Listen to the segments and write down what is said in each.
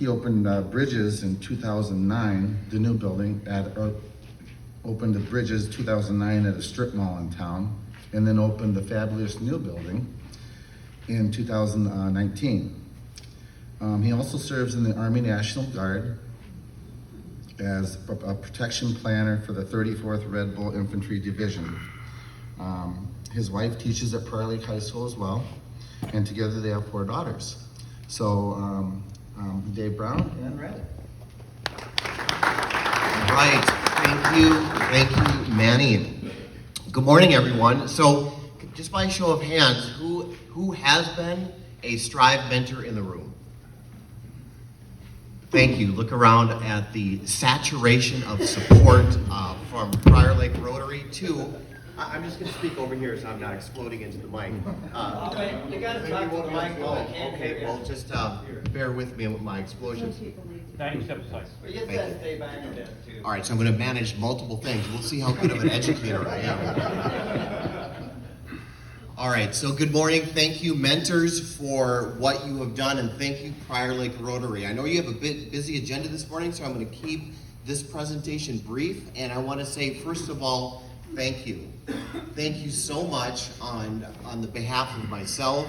He opened Bridges in 2009, the new building, opened the Bridges 2009 at a strip mall in town, and then opened the fabulous new building in 2019. He also serves in the Army National Guard as a protection planner for the 34th Red Bull Infantry Division. His wife teaches at Prior Lake High School as well, and together they have 4 daughters. So, Dave Brown and Riley. Right, thank you, Manny. Good morning, everyone. So, just by show of hands, who has been a Strive mentor in the room? Thank you. Look around at the saturation of support from Prior Lake Rotary to. I'm just going to speak over here so I'm not exploding into the mic. You got to talk to the mic. Okay, well, just bear with me with my explosions. 90 steps aside. But you got to stay back a bit, too. All right, so I'm going to manage multiple things. We'll see how good of an educator I am. All right, so good morning. Thank you, mentors, for what you have done, and thank you, Prior Lake Rotary. I know you have a bit busy agenda this morning, so I'm going to keep this presentation brief, and I want to say, first of all, thank you. Thank you so much on the behalf of myself,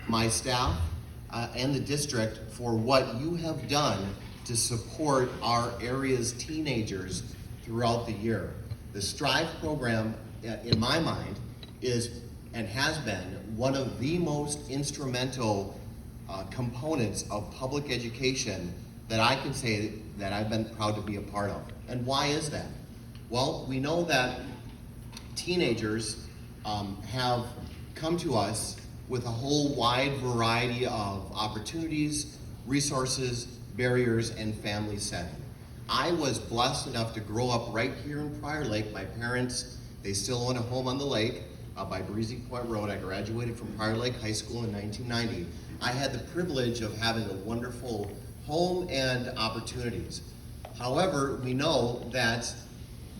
my staff, and the district for what you have done to support our area's teenagers throughout the year. The Strive program, in my mind, is and has been one of the most instrumental components of public education that I can say that I've been proud to be a part of. And why is that? Well, we know that teenagers have come to us with a whole wide variety of opportunities, resources, barriers, and family setting. I was blessed enough to grow up right here in Prior Lake. My parents, they still own a home on the lake by Breezy Point Road. I graduated from Prior Lake High School in 1990. I had the privilege of having a wonderful home and opportunities. However, we know that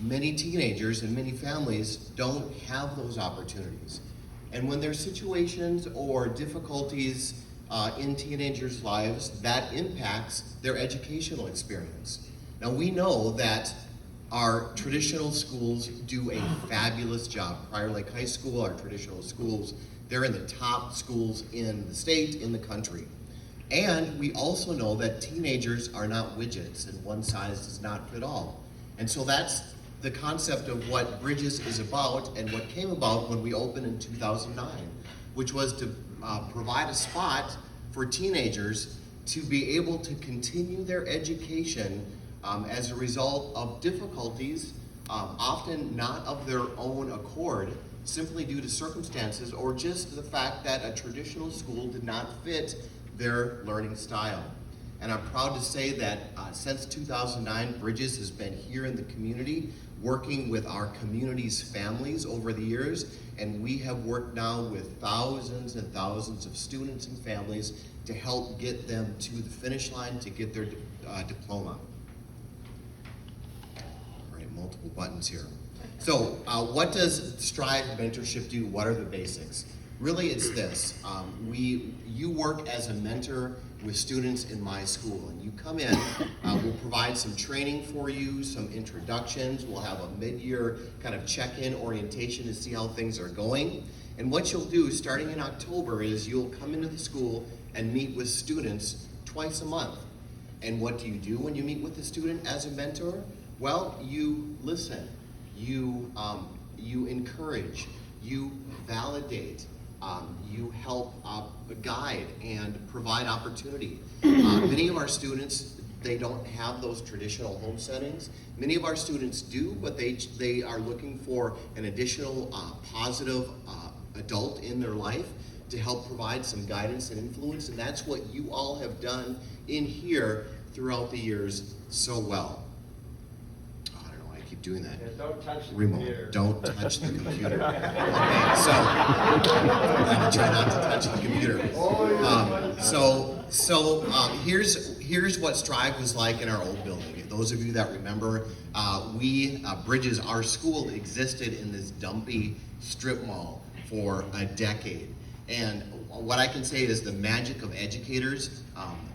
many teenagers and many families don't have those opportunities. And when there's situations or difficulties in teenagers' lives, that impacts their educational experience. Now, we know that our traditional schools do a fabulous job. Prior Lake High School, our traditional schools, they're in the top schools in the state, in the country. And we also know that teenagers are not widgets, and one size does not fit all. And so that's the concept of what Bridges is about and what came about when we opened in 2009, which was to provide a spot for teenagers to be able to continue their education as a result of difficulties, often not of their own accord, simply due to circumstances or just the fact that a traditional school did not fit their learning style. And I'm proud to say that since 2009, Bridges has been here in the community, working with our community's families over the years, and we have worked now with thousands and thousands of students and families to help get them to the finish line to get their diploma. All right, multiple buttons here. So what does Strive Mentorship do? What are the basics? Really, it's this. You work as a mentor with students in my school, and you come in, we'll provide some training for you, some introductions, we'll have a mid-year kind of check-in orientation to see how things are going. And what you'll do starting in October is you'll come into the school and meet with students twice a month. And what do you do when you meet with the student as a mentor? Well, you listen, you encourage, you validate, you help guide and provide opportunity. Many of our students, they don't have those traditional home settings. Many of our students do, but they are looking for an additional positive adult in their life to help provide some guidance and influence, and that's what you all have done in here throughout the years so well. Doing that. Yeah, don't touch the remote. computer. Don't touch the computer. Okay, so I'm gonna try not to touch the computer. Here's what Strive was like in our old building. Those of you that remember, Bridges, our school existed in this dumpy strip mall for a decade. And what I can say is the magic of educators,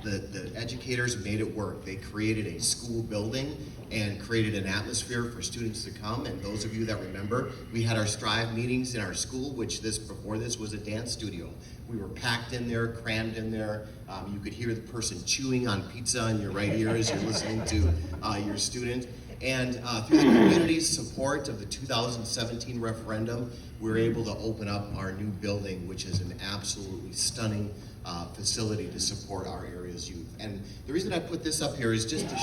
the educators made it work. They created a school building and created an atmosphere for students to come. And those of you that remember, we had our Strive meetings in our school, which before this was a dance studio. We were packed in there, crammed in there. You could hear the person chewing on pizza in your right ear as you're listening to your student. And through the community's support of the 2017 referendum, we were able to open up our new building, which is an absolutely stunning facility to support our area's youth. And the reason I put this up here is just to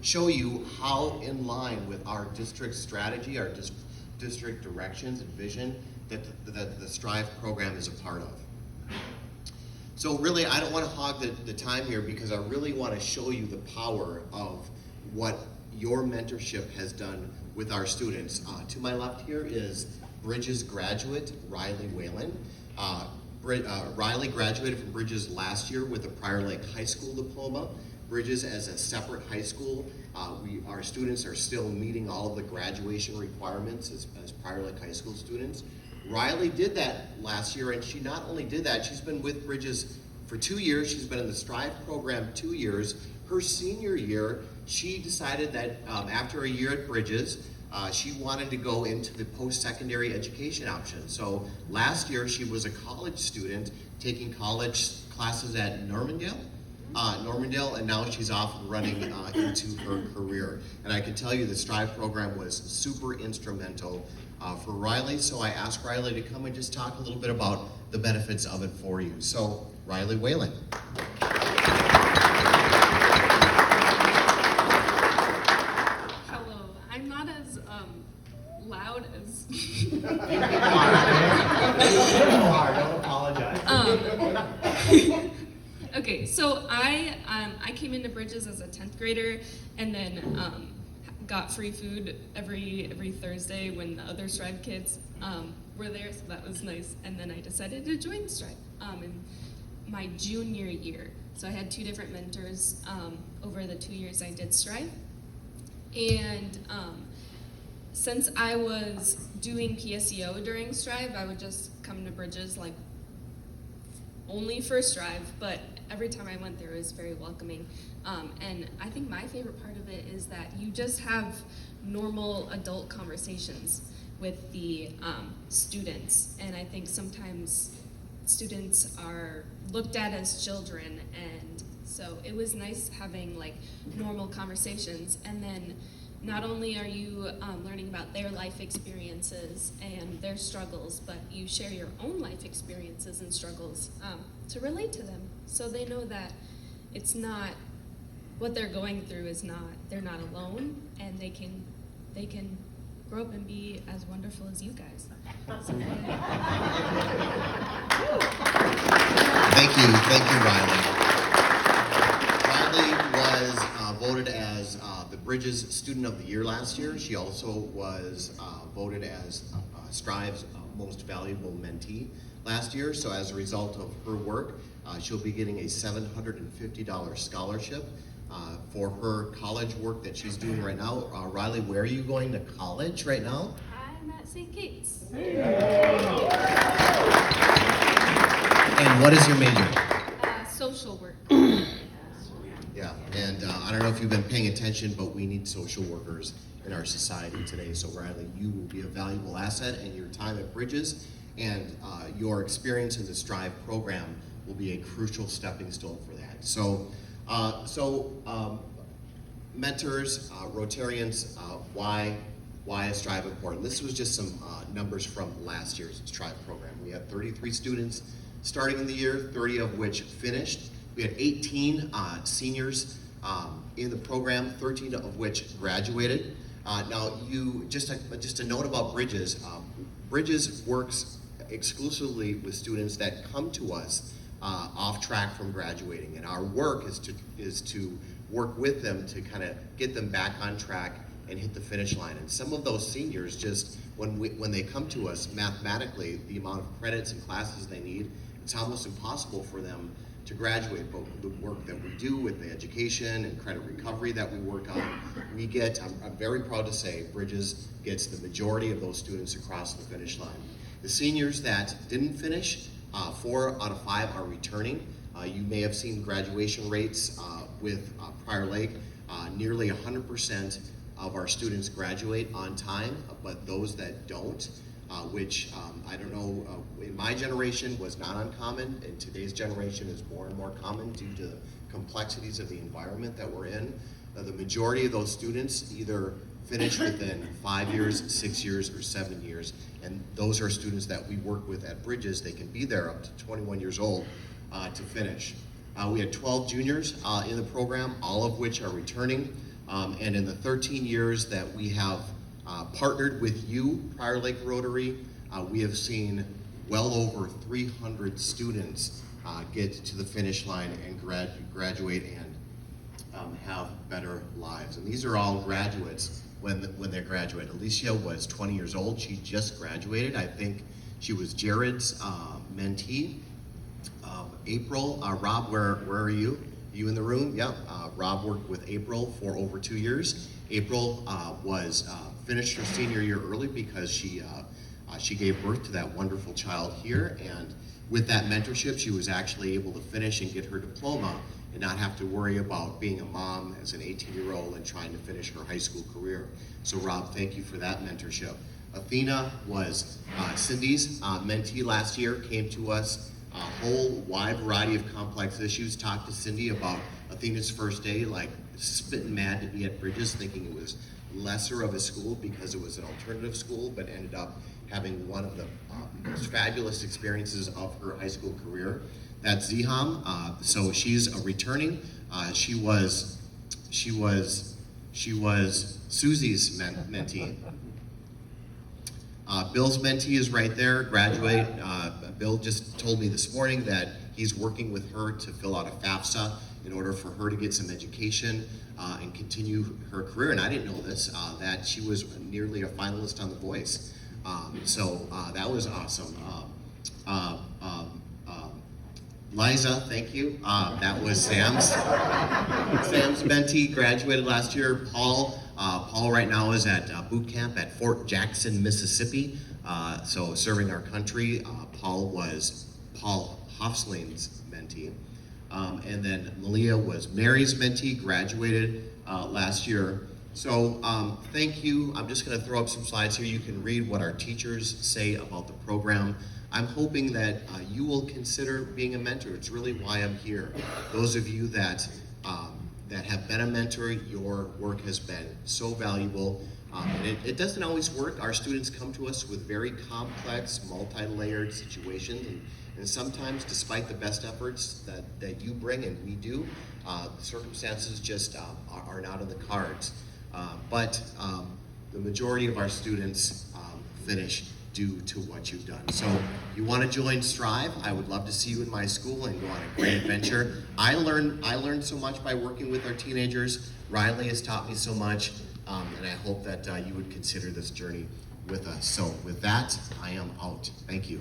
show you how in line with our district strategy, our district directions and vision that the Strive program is a part of. So really, I don't want to hog the time here because I really want to show you the power of what your mentorship has done with our students. To my left here is Bridges graduate, Riley Whalen. Riley graduated from Bridges last year with a Prior Lake High School diploma. Bridges as a separate high school. Our students are still meeting all of the graduation requirements as Prior Lake High School students. Riley did that last year, and she not only did that, she's been with Bridges for 2 years. She's been in the Strive program 2 years. Her senior year, she decided that after a year at Bridges, she wanted to go into the post-secondary education option. So last year, she was a college student taking college classes at Normandale, and now she's off and running into her career. And I can tell you the Strive program was super instrumental for Riley, so I asked Riley to come and just talk a little bit about the benefits of it for you. So, Riley Whalen. Hello, I'm not as loud as Don't apologize. Okay, so I came into Bridges as a 10th grader, and then got free food every Thursday when the other Strive kids were there, so that was nice. And then I decided to join Strive in my junior year. So I had 2 different mentors over the 2 years I did Strive. And since I was doing PSEO during Strive, I would just come to Bridges like only for Strive, but every time I went there, it was very welcoming. And I think my favorite part of it is that you just have normal adult conversations with the students. And I think sometimes students are looked at as children, and so it was nice having like normal conversations. And then not only are you learning about their life experiences and their struggles, but you share your own life experiences and struggles to relate to them, so they know that it's not what they're going through is not, they're not alone, and they can grow up and be as wonderful as you guys. So, Thank you, Riley. Riley was voted as the Bridges Student of the Year last year. She also was voted as Strive's Most Valuable Mentee last year. So as a result of her work, she'll be getting a $750 scholarship for her college work that she's doing right now. Riley, where are you going to college right now? I'm at St. Kate's. And what is your major? Social work. Yeah, and I don't know if you've been paying attention, but we need social workers in our society today. So Riley, you will be a valuable asset, and your time at Bridges and your experience in the Strive program will be a crucial stepping stone for that. So, mentors, Rotarians, why is Strive important? This was just some numbers from last year's Strive program. We had 33 students starting in the year, 30 of which finished. We had 18 seniors in the program, 13 of which graduated. Now, just a note about Bridges. Bridges works exclusively with students that come to us off track from graduating, and our work is to work with them to kind of get them back on track and hit the finish line. And some of those seniors, just when they come to us, mathematically, the amount of credits and classes they need, it's almost impossible for them to graduate. But the work that we do with the education and credit recovery that we work on, we get, I'm very proud to say, Bridges gets the majority of those students across the finish line. The seniors that didn't finish, 4 out of 5 are returning. You may have seen graduation rates with Prior Lake. Nearly 100% of our students graduate on time, but those that don't, which I don't know, in my generation was not uncommon. In today's generation is more and more common due to the complexities of the environment that we're in. The majority of those students either finish within 5 years, 6 years, or 7 years, and those are students that we work with at Bridges. They can be there up to 21 years old to finish. We had 12 juniors in the program, all of which are returning, and in the 13 years that we have partnered with you, Prior Lake Rotary, we have seen well over 300 students get to the finish line and graduate and have better lives. And these are all graduates when they graduate. Alicia was 20 years old. She just graduated. I think she was Jared's mentee. April, Rob, where are you? You in the room? Yep. Rob worked with April for over 2 years. April finished her senior year early because she gave birth to that wonderful child here, and with that mentorship, she was actually able to finish and get her diploma and not have to worry about being a mom as an 18-year-old and trying to finish her high school career. So Rob, thank you for that mentorship. Athena was Cindy's mentee last year, came to us, a whole wide variety of complex issues, talked to Cindy about Athena's first day, like spitting mad to be at Bridges, thinking it was lesser of a school because it was an alternative school, but ended up having one of the most fabulous experiences of her high school career. That's Ziham. So she's a returning. She was Susie's mentee. Bill's mentee is right there, graduate. Bill just told me this morning that he's working with her to fill out a FAFSA in order for her to get some education and continue her career. And I didn't know this, that she was nearly a finalist on The Voice. So that was awesome. Liza, thank you. That was Sam's mentee, graduated last year. Paul right now is at boot camp at Fort Jackson, Mississippi. So serving our country. Paul was Paul Hofsling's mentee. And then Malia was Mary's mentee, graduated last year. So thank you. I'm just gonna throw up some slides here. You can read what our teachers say about the program. I'm hoping that you will consider being a mentor. It's really why I'm here. Those of you that have been a mentor, your work has been so valuable. And it doesn't always work. Our students come to us with very complex, multi-layered situations, and sometimes, despite the best efforts that you bring and we do, the circumstances just are not in the cards. But the majority of our students finish due to what you've done. So you want to join Strive? I would love to see you in my school and go on a great adventure. I learned so much by working with our teenagers. Riley has taught me so much, and I hope that you would consider this journey with us. So with that, I am out. Thank you.